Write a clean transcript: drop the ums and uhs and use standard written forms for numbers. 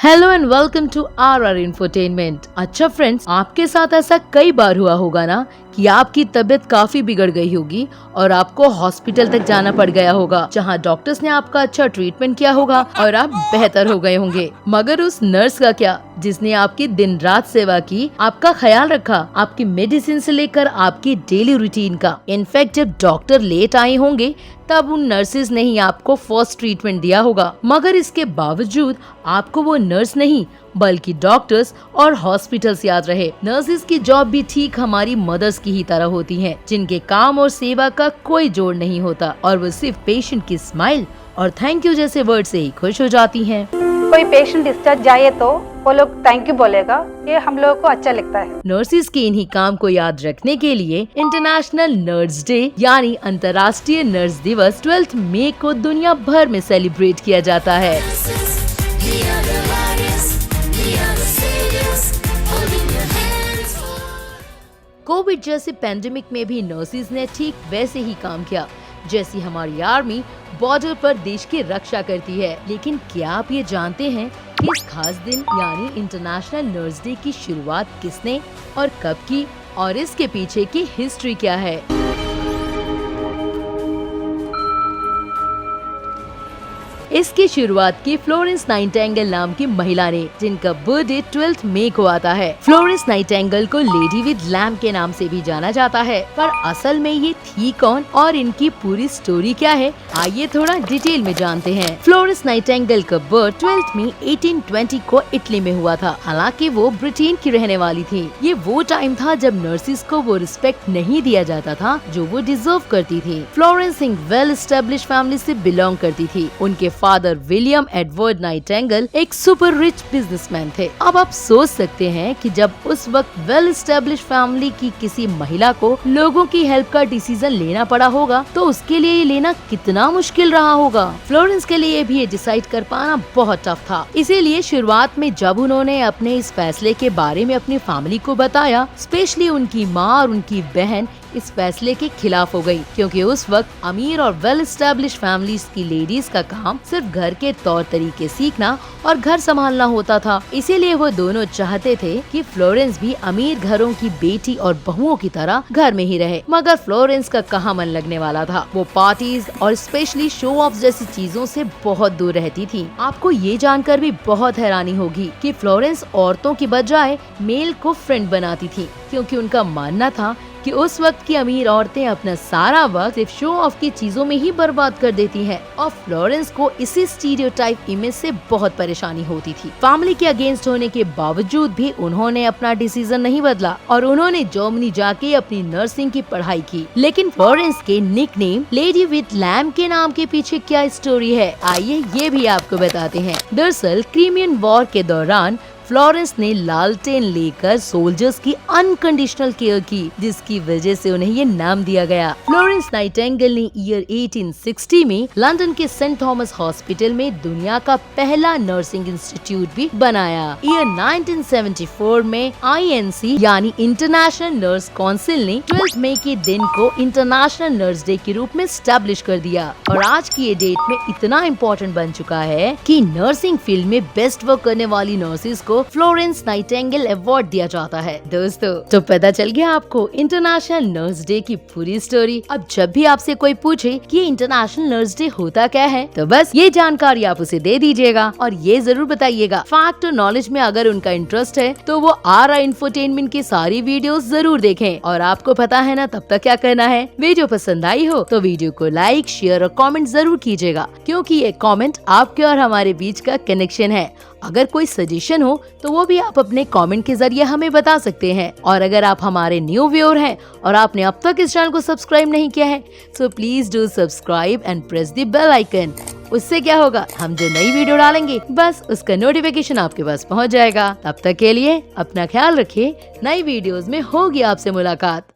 Hello and welcome to R infotainment. अच्छा friends, आपके साथ ऐसा कई बार हुआ होगा ना कि आपकी तबीयत काफी बिगड़ गई होगी और आपको हॉस्पिटल तक जाना पड़ गया होगा, जहां डॉक्टर्स ने आपका अच्छा ट्रीटमेंट किया होगा और आप बेहतर हो गए होंगे। मगर उस नर्स का क्या, जिसने आपकी दिन रात सेवा की, आपका ख्याल रखा, आपकी मेडिसिन से लेकर आपकी डेली रूटीन का। इनफैक्ट जब डॉक्टर लेट आए होंगे तब उन नर्सेज ने ही आपको फर्स्ट ट्रीटमेंट दिया होगा। मगर इसके बावजूद आपको वो नर्स नहीं बल्कि डॉक्टर्स और हॉस्पिटल्स याद रहे। नर्सेज की जॉब भी ठीक हमारी मदर्स की ही तरह होती हैं, जिनके काम और सेवा का कोई जोड़ नहीं होता और वो सिर्फ पेशेंट की स्माइल और थैंक यू जैसे वर्ड से ही खुश हो जाती हैं। कोई पेशेंट डिस्चार्ज जाए तो वो लोग थैंक यू बोलेगा, ये हम लोगों को अच्छा लगता है। नर्सेज के इन्हीं काम को याद रखने के लिए इंटरनेशनल नर्स डे यानी अंतर्राष्ट्रीय नर्स दिवस 12 मई को दुनिया भर में सेलिब्रेट किया जाता है। कोविड जैसे पेंडेमिक में भी नर्सेज ने ठीक वैसे ही काम किया जैसी हमारी आर्मी बॉर्डर पर देश की रक्षा करती है। लेकिन क्या आप ये जानते हैं कि इस खास दिन यानी इंटरनेशनल नर्स डे की शुरुआत किसने और कब की और इसके पीछे की हिस्ट्री क्या है? इसकी शुरुआत की फ्लोरेंस नाइटिंगेल नाम की महिला ने, जिनका बर्थडे 12 मई को आता है। फ्लोरेंस नाइटिंगेल को लेडी विद लैम्प के नाम से भी जाना जाता है, पर असल में ये थी कौन और इनकी पूरी स्टोरी क्या है, आइए थोड़ा डिटेल में जानते हैं। फ्लोरेंस नाइटिंगेल का बर्थ 12 मई 1820 को इटली में हुआ था। हालांकि वो ब्रिटेन की रहने वाली थी। ये वो टाइम था जब नर्सिस को वो रिस्पेक्ट नहीं दिया जाता था जो वो डिजर्व करती थी। फ्लोरेंस एक वेल एस्टेब्लिश फैमिली से बिलोंग करती थी। उनके फादर विलियम एडवर्ड नाइटिंगेल एक सुपर रिच बिजनेसमैन थे। अब आप सोच सकते हैं कि जब उस वक्त वेल एस्टेब्लिश फैमिली की किसी महिला को लोगों की हेल्प का डिसीजन लेना पड़ा होगा तो उसके लिए ये लेना कितना मुश्किल रहा होगा। फ्लोरेंस के लिए भी ये डिसाइड कर पाना बहुत टफ था। इसीलिए शुरुआत में जब उन्होंने अपने इस फैसले के बारे में अपनी फैमिली को बताया, स्पेशली उनकी माँ और उनकी बहन इस फैसले के खिलाफ हो गई, क्योंकि उस वक्त अमीर और वेल एस्टेब्लिश फैमिलीज की लेडीज का काम सिर्फ घर के तौर तरीके सीखना और घर संभालना होता था। इसीलिए वो दोनों चाहते थे कि फ्लोरेंस भी अमीर घरों की बेटी और बहुओं की तरह घर में ही रहे। मगर फ्लोरेंस का कहाँ मन लगने वाला था। वो पार्टीज और स्पेशली शो ऑफ जैसी चीजों से बहुत दूर रहती थी। आपको ये जानकर भी बहुत हैरानी होगी कि फ्लोरेंस औरतों की बजाय मेल को फ्रेंड बनाती थी, क्योंकि उनका मानना था कि उस वक्त की अमीर औरतें अपना सारा वक्त सिर्फ शो ऑफ की चीजों में ही बर्बाद कर देती हैं। और फ्लोरेंस को इसी स्टीरियोटाइप इमेज से बहुत परेशानी होती थी। फैमिली के अगेंस्ट होने के बावजूद भी उन्होंने अपना डिसीजन नहीं बदला और उन्होंने जर्मनी जाके अपनी नर्सिंग की पढ़ाई की। लेकिन फ्लोरेंस के निकनेम लेडी विद लैम्प के नाम के पीछे क्या स्टोरी है, आइए ये भी आपको बताते हैं। दरअसल क्रीमियन वॉर के दौरान फ्लोरेंस ने लालटेन लेकर सोल्जर्स की अनकंडीशनल केयर की, जिसकी वजह से उन्हें ये नाम दिया गया। फ्लोरेंस नाइटिंगेल ने ईयर 1860 में लंदन के सेंट थॉमस हॉस्पिटल में दुनिया का पहला नर्सिंग इंस्टीट्यूट भी बनाया। ईयर 1974 में INC यानी इंटरनेशनल नर्स काउंसिल ने 12 मई के दिन को इंटरनेशनल नर्स डे के रूप में स्टैब्लिश कर दिया और आज की ये डेट में इतना इम्पोर्टेंट बन चुका है कि नर्सिंग फील्ड में बेस्ट वर्क करने वाली नर्सेज को फ्लोरेंस नाइटिंगेल अवार्ड दिया जाता है। दोस्तों, तो पता चल गया आपको इंटरनेशनल नर्स डे की पूरी स्टोरी। अब जब भी आपसे कोई पूछे कि इंटरनेशनल नर्स डे होता क्या है, तो बस ये जानकारी आप उसे दे दीजिएगा और ये जरूर बताइएगा। फैक्ट और नॉलेज में अगर उनका इंटरेस्ट है तो वो आर इंफोटेनमेंट की सारी वीडियोस जरूर देखें। और आपको पता है ना तब तक क्या करना है। वीडियो पसंद आई हो तो वीडियो को लाइक, शेयर और कमेंट जरूर कीजिएगा, क्योंकि ये कमेंट आपके और हमारे बीच का कनेक्शन है। अगर कोई सजेशन हो तो वो भी आप अपने कमेंट के जरिए हमें बता सकते हैं। और अगर आप हमारे न्यू व्यूअर हैं और आपने अब तक इस चैनल को सब्सक्राइब नहीं किया है, so please do subscribe and press the bell icon. उससे क्या होगा, हम जो नई वीडियो डालेंगे बस उसका नोटिफिकेशन आपके पास पहुंच जाएगा। तब तक के लिए अपना ख्याल रखिए। नई वीडियोस में होगी आपसे मुलाकात।